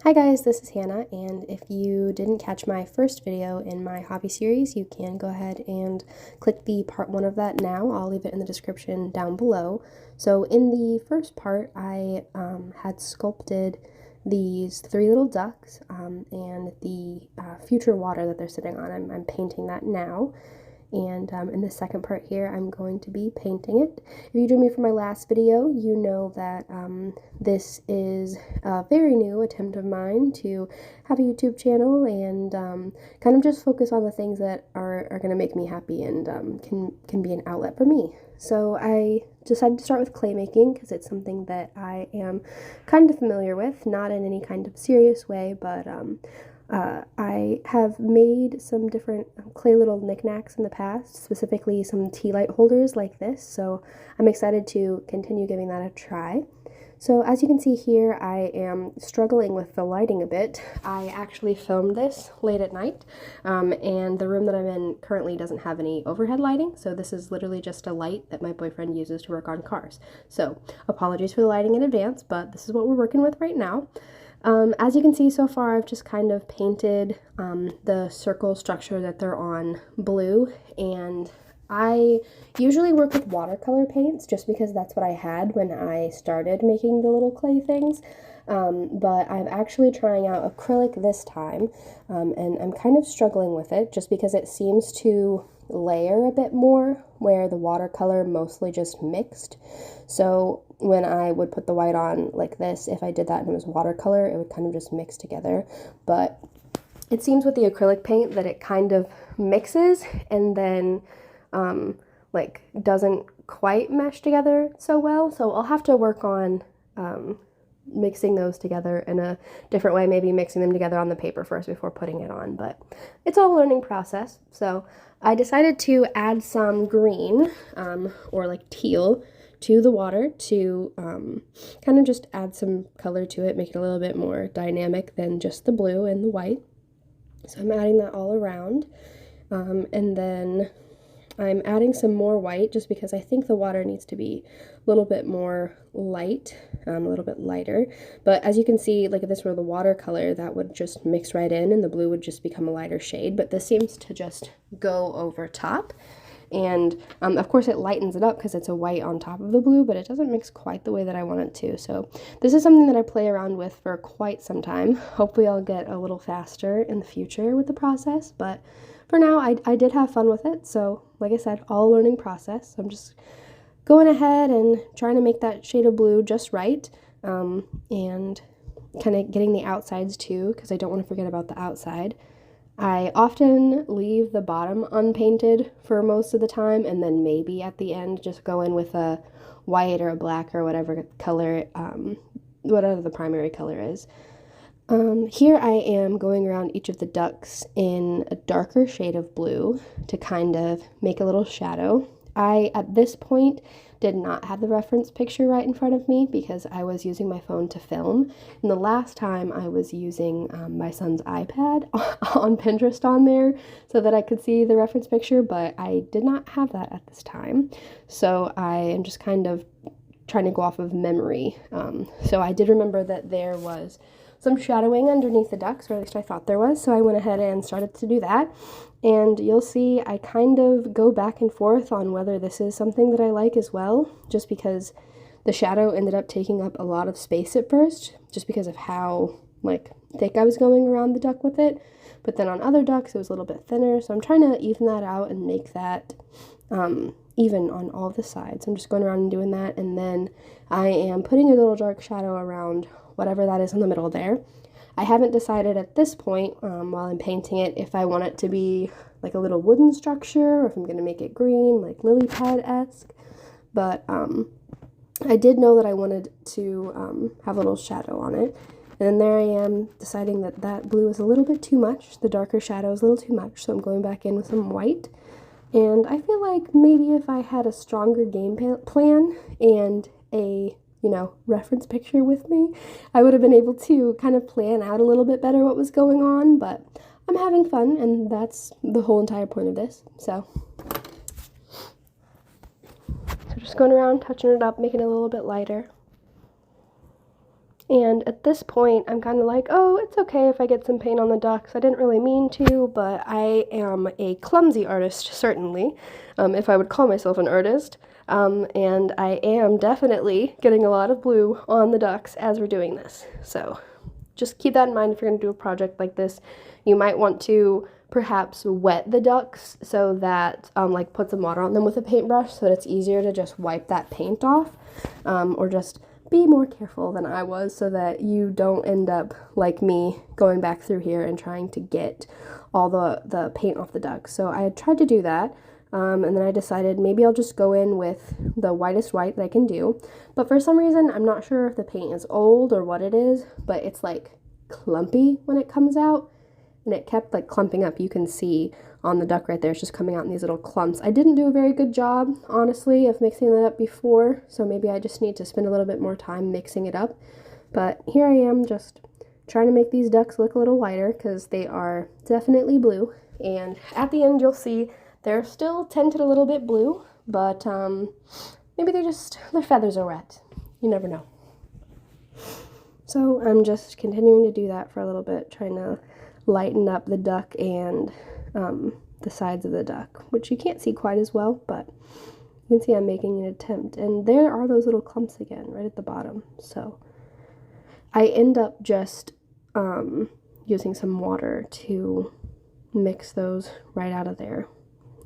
Hi guys, this is Hannah, and if you didn't catch my first video in my hobby series, you can go ahead and click the part 1 of that now. I'll leave it in the description down below. So in the first part, I had sculpted these 3 little ducks and the future water that they're sitting on. I'm painting that now. And in the second part here, I'm going to be painting it. If you joined me for my last video, you know that this is a very new attempt of mine to have a YouTube channel and kind of just focus on the things that are going to make me happy and can be an outlet for me. So I decided to start with clay making because it's something that I am kind of familiar with, not in any kind of serious way, but I have made some different clay little knickknacks in the past, specifically some tea light holders like this, so I'm excited to continue giving that a try. So as you can see here, I am struggling with the lighting a bit. I actually filmed this late at night, and the room that I'm in currently doesn't have any overhead lighting, so this is literally just a light that my boyfriend uses to work on cars. So apologies for the lighting in advance, but this is what we're working with right now. As you can see so far, I've just kind of painted the circle structure that they're on blue, and I usually work with watercolor paints just because that's what I had when I started making the little clay things, but I'm actually trying out acrylic this time, and I'm kind of struggling with it just because it seems to layer a bit more where the watercolor mostly just mixed. So when I would put the white on like this, if I did that and it was watercolor, it would kind of just mix together. But it seems with the acrylic paint that it kind of mixes and then like doesn't quite mesh together so well. So I'll have to work on mixing those together in a different way, maybe mixing them together on the paper first before putting it on, but it's all a learning process. So I decided to add some green or like teal to the water to kind of just add some color to it, make it a little bit more dynamic than just the blue and the white. So I'm adding that all around, and then I'm adding some more white just because I think the water needs to be a little bit more light, a little bit lighter. But as you can see, like if this were the watercolor, that would just mix right in and the blue would just become a lighter shade. But this seems to just go over top. And of course it lightens it up because it's a white on top of the blue, but it doesn't mix quite the way that I want it to. So this is something that I play around with for quite some time. Hopefully I'll get a little faster in the future with the process, but for now I did have fun with it. So like I said, all learning process. So I'm just going ahead and trying to make that shade of blue just right, and kind of getting the outsides too, because I don't want to forget about the outside. I often leave the bottom unpainted for most of the time, and then maybe at the end just go in with a white or a black or whatever color, whatever the primary color is. Here I am going around each of the ducks in a darker shade of blue to kind of make a little shadow. I, at this point, did not have the reference picture right in front of me because I was using my phone to film. And the last time I was using my son's iPad on Pinterest on there so that I could see the reference picture, but I did not have that at this time. So I am just kind of trying to go off of memory. So I did remember that there was some shadowing underneath the ducks, or at least I thought there was, so I went ahead and started to do that. And you'll see I kind of go back and forth on whether this is something that I like as well, just because the shadow ended up taking up a lot of space at first, just because of how like thick I was going around the duck with it. But then on other ducks it was a little bit thinner, so I'm trying to even that out and make that even on all the sides. I'm just going around and doing that, and then I am putting a little dark shadow around whatever that is in the middle there. I haven't decided at this point, while I'm painting it, if I want it to be like a little wooden structure or if I'm going to make it green, like lily pad-esque, but I did know that I wanted to have a little shadow on it. And then there I am deciding that that blue is a little bit too much, the darker shadow is a little too much, so I'm going back in with some white. And I feel like maybe if I had a stronger game plan and a reference picture with me, I would have been able to kind of plan out a little bit better what was going on, but I'm having fun, and that's the whole entire point of this. So just going around, touching it up, making it a little bit lighter. And at this point, I'm kind of like, oh, it's okay if I get some paint on the ducks. I didn't really mean to, but I am a clumsy artist, certainly, if I would call myself an artist. And I am definitely getting a lot of blue on the ducks as we're doing this. So just keep that in mind if you're going to do a project like this. You might want to perhaps wet the ducks so that, like put some water on them with a paintbrush so that it's easier to just wipe that paint off, or just be more careful than I was so that you don't end up like me going back through here and trying to get all the paint off the ducks. So I had tried to do that, and then I decided maybe I'll just go in with the whitest white that I can do. But for some reason, I'm not sure if the paint is old or what it is, but it's like clumpy when it comes out, and it kept like clumping up. You can see on the duck right there, it's just coming out in these little clumps. I didn't do a very good job, honestly, of mixing that up before, so maybe I just need to spend a little bit more time mixing it up. But here I am just trying to make these ducks look a little whiter because they are definitely blue. And at the end, you'll see they're still tinted a little bit blue, but maybe their feathers are wet. You never know. So I'm just continuing to do that for a little bit, trying to lighten up the duck and the sides of the duck, which you can't see quite as well, but you can see I'm making an attempt. And there are those little clumps again right at the bottom. So I end up just using some water to mix those right out of there.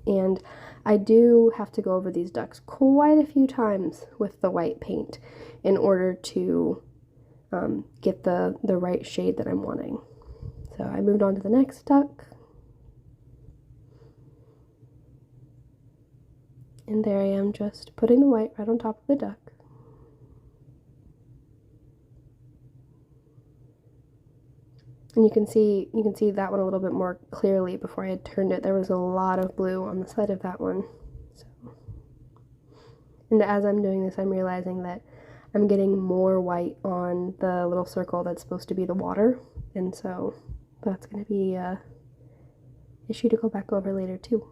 And I do have to go over these ducks quite a few times with the white paint in order to get the right shade that I'm wanting. So I moved on to the next duck. And there I am just putting the white right on top of the duck. And you can see that one a little bit more clearly before I had turned it. There was a lot of blue on the side of that one. So, and as I'm doing this, I'm realizing that I'm getting more white on the little circle that's supposed to be the water. And so that's going to be an issue to go back over later too.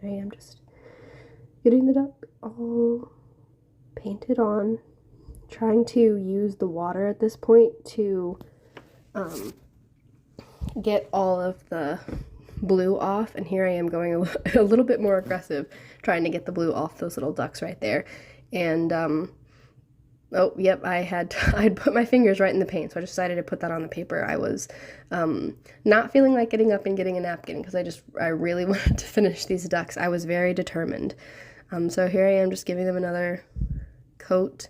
There I am, just getting the duck all painted on, trying to use the water at this point to get all of the blue off. And here I am going a little bit more aggressive, trying to get the blue off those little ducks right there. And oh, yep, I had put my fingers right in the paint, so I decided to put that on the paper. I was not feeling like getting up and getting a napkin because I really wanted to finish these ducks. I was very determined. So here I am just giving them another coat,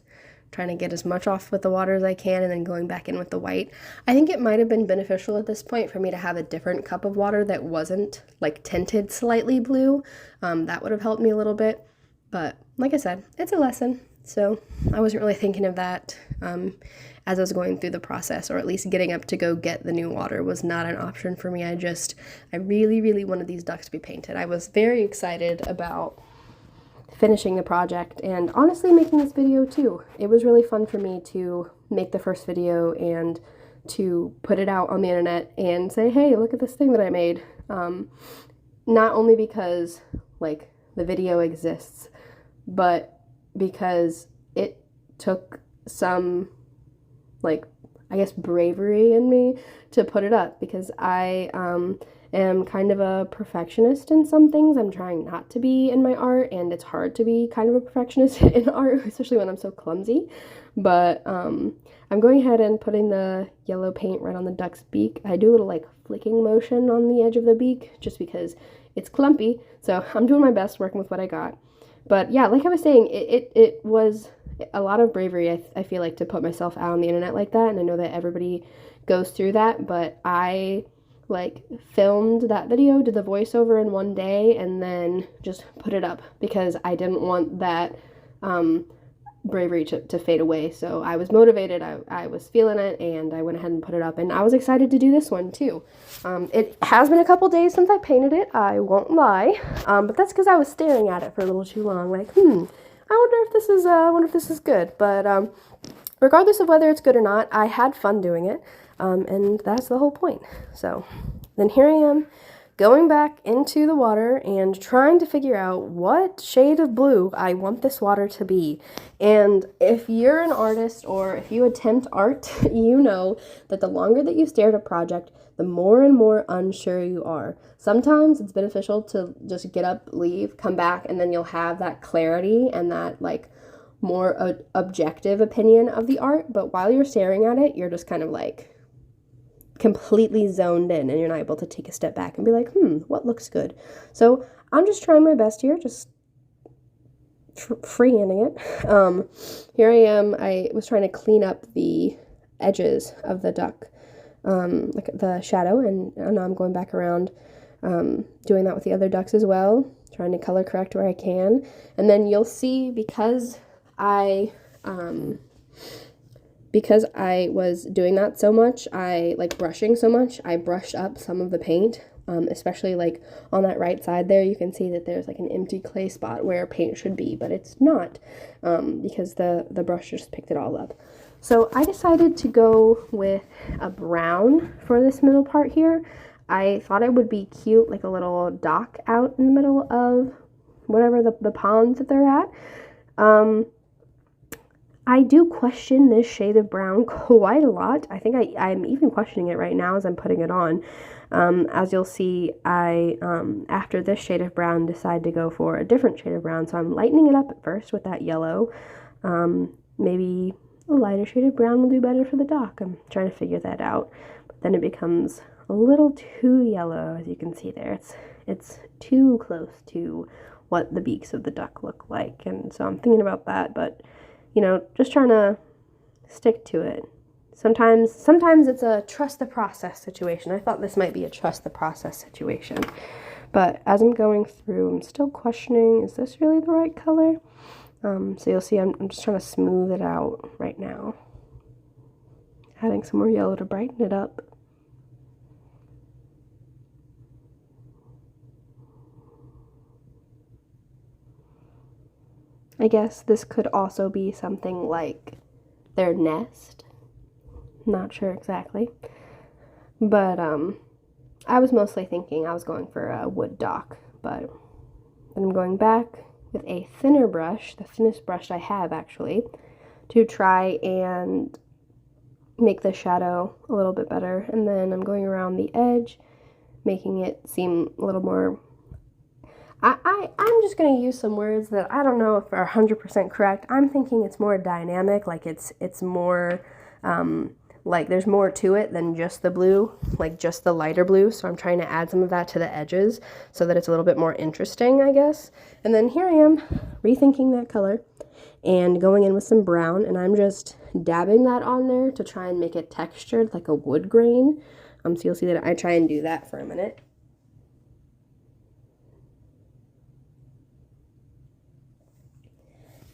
trying to get as much off with the water as I can, and then going back in with the white. I think it might have been beneficial at this point for me to have a different cup of water that wasn't like tinted slightly blue. That would have helped me a little bit. But like I said, it's a lesson. So I wasn't really thinking of that as I was going through the process, or at least getting up to go get the new water was not an option for me. I really, really wanted these ducks to be painted. I was very excited about finishing the project and honestly making this video too. It was really fun for me to make the first video and to put it out on the internet and say, hey, look at this thing that I made. Not only because like the video exists, but because it took some, like, I guess bravery in me to put it up, because I am kind of a perfectionist in some things. I'm trying not to be in my art, and it's hard to be kind of a perfectionist in art, especially when I'm so clumsy. But I'm going ahead and putting the yellow paint right on the duck's beak. I do a little like flicking motion on the edge of the beak just because it's clumpy, so I'm doing my best working with what I got. But yeah, like I was saying, it was a lot of bravery, I feel like, to put myself out on the internet like that, and I know that everybody goes through that, but I like filmed that video, did the voiceover in one day, and then just put it up because I didn't want that bravery to fade away. So I was motivated, I was feeling it, and I went ahead and put it up, and I was excited to do this one too. It has been a couple days since I painted it, I won't lie, but that's because I was staring at it for a little too long, like, I wonder if this is good. But regardless of whether it's good or not, I had fun doing it, and that's the whole point. So then here I am going back into the water and trying to figure out what shade of blue I want this water to be. And if you're an artist or if you attempt art, you know that the longer that you stare at a project, the more and more unsure you are. Sometimes it's beneficial to just get up, leave, come back, and then you'll have that clarity and that like more objective opinion of the art. But while you're staring at it, you're just kind of like completely zoned in and you're not able to take a step back and be like, what looks good? So I'm just trying my best here, just freehanding it. Here I am. I was trying to clean up the edges of the duck, like the shadow, and now I'm going back around doing that with the other ducks as well, trying to color correct where I can. And then you'll see, because I was doing that so much, I like brushing so much, I brushed up some of the paint, especially like on that right side there. You can see that there's like an empty clay spot where paint should be, but it's not, because the brush just picked it all up. So I decided to go with a brown for this middle part here. I thought it would be cute, like a little dock out in the middle of whatever the ponds that they're at. I do question this shade of brown quite a lot. I think I'm even questioning it right now as I'm putting it on. As you'll see, I, after this shade of brown, decide to go for a different shade of brown. So I'm lightening it up at first with that yellow. Maybe a lighter shade of brown will do better for the dock. I'm trying to figure that out. But then it becomes a little too yellow, as you can see there. It's too close to what the beaks of the duck look like. And so I'm thinking about that, but you know, just trying to stick to it. Sometimes it's a trust the process situation. I thought this might be a trust the process situation. But as I'm going through, I'm still questioning, is this really the right color? So you'll see I'm just trying to smooth it out right now. Adding some more yellow to brighten it up. I guess this could also be something like their nest. Not sure exactly. But I was mostly thinking I was going for a wood dock. But then I'm going back with a thinner brush, the thinnest brush I have actually, to try and make the shadow a little bit better. And then I'm going around the edge, making it seem a little more... I'm just going to use some words that I don't know if are 100% correct. I'm thinking it's more dynamic, like it's more, like there's more to it than just the blue, like just the lighter blue. So I'm trying to add some of that to the edges so that it's a little bit more interesting, I guess. And then here I am rethinking that color and going in with some brown, and I'm just dabbing that on there to try and make it textured like a wood grain. So you'll see that I try and do that for a minute.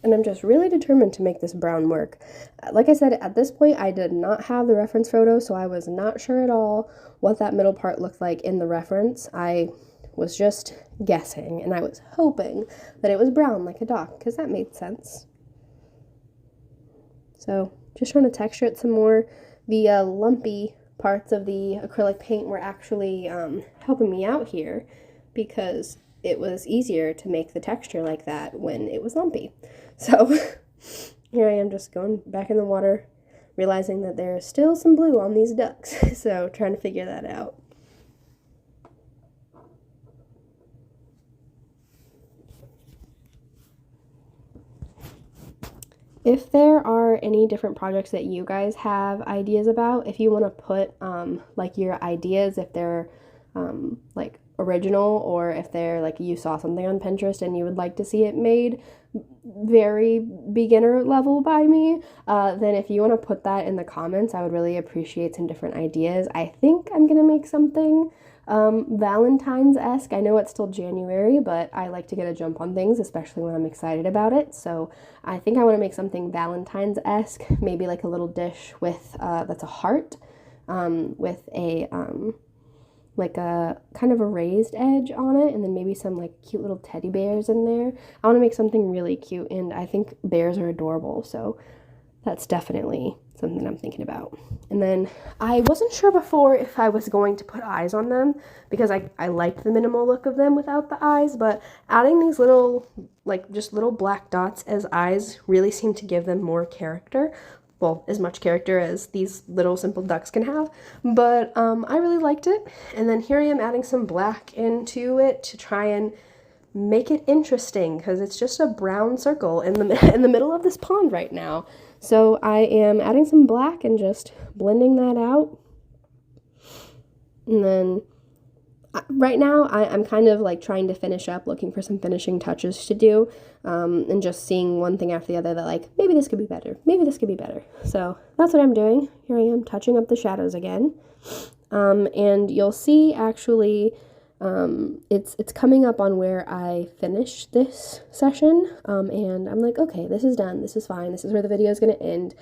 And I'm just really determined to make this brown work. Like I said, at this point, I did not have the reference photo, so I was not sure at all what that middle part looked like in the reference. I was just guessing, and I was hoping that it was brown like a dock, because that made sense. So just trying to texture it some more. The lumpy parts of the acrylic paint were actually helping me out here, because it was easier to make the texture like that when it was lumpy. So here I am just going back in the water, realizing that there's still some blue on these ducks. So trying to figure that out. If there are any different projects that you guys have ideas about, if you want to put like your ideas, if they're like original, or if they're like you saw something on Pinterest and you would like to see it made very beginner level by me, then if you want to put that in the comments, I would really appreciate some different ideas. I think I'm gonna make something Valentine's-esque. I know it's still January, but I like to get a jump on things, especially when I'm excited about it. So I think I want to make something Valentine's-esque, maybe like a little dish with that's a heart, with a like a kind of a raised edge on it, and then maybe some like cute little teddy bears in there. I want to make something really cute, and I think bears are adorable, so that's definitely something I'm thinking about. And then I wasn't sure before if I was going to put eyes on them because I liked the minimal look of them without the eyes, but adding these little, like just little black dots as eyes really seemed to give them more character. Well, as much character as these little simple ducks can have, but I really liked it. And then here I am adding some black into it to try and make it interesting because it's just a brown circle in the middle of this pond right now. So I am adding some black and just blending that out. And then right now I'm kind of like trying to finish up, looking for some finishing touches to do, and just seeing one thing after the other that like, maybe this could be better, maybe this could be better. So that's what I'm doing. Here I am touching up the shadows again. And you'll see actually it's coming up on where I finished this session, and I'm like, okay, this is done, this is fine, this is where the video is going to end.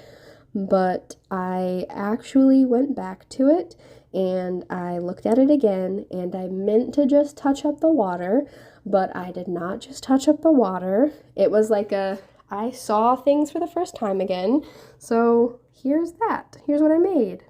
But I actually went back to it and I looked at it again, and I meant to just touch up the water, but I did not just touch up the water. It was like I saw things for the first time again. So here's that. Here's what I made.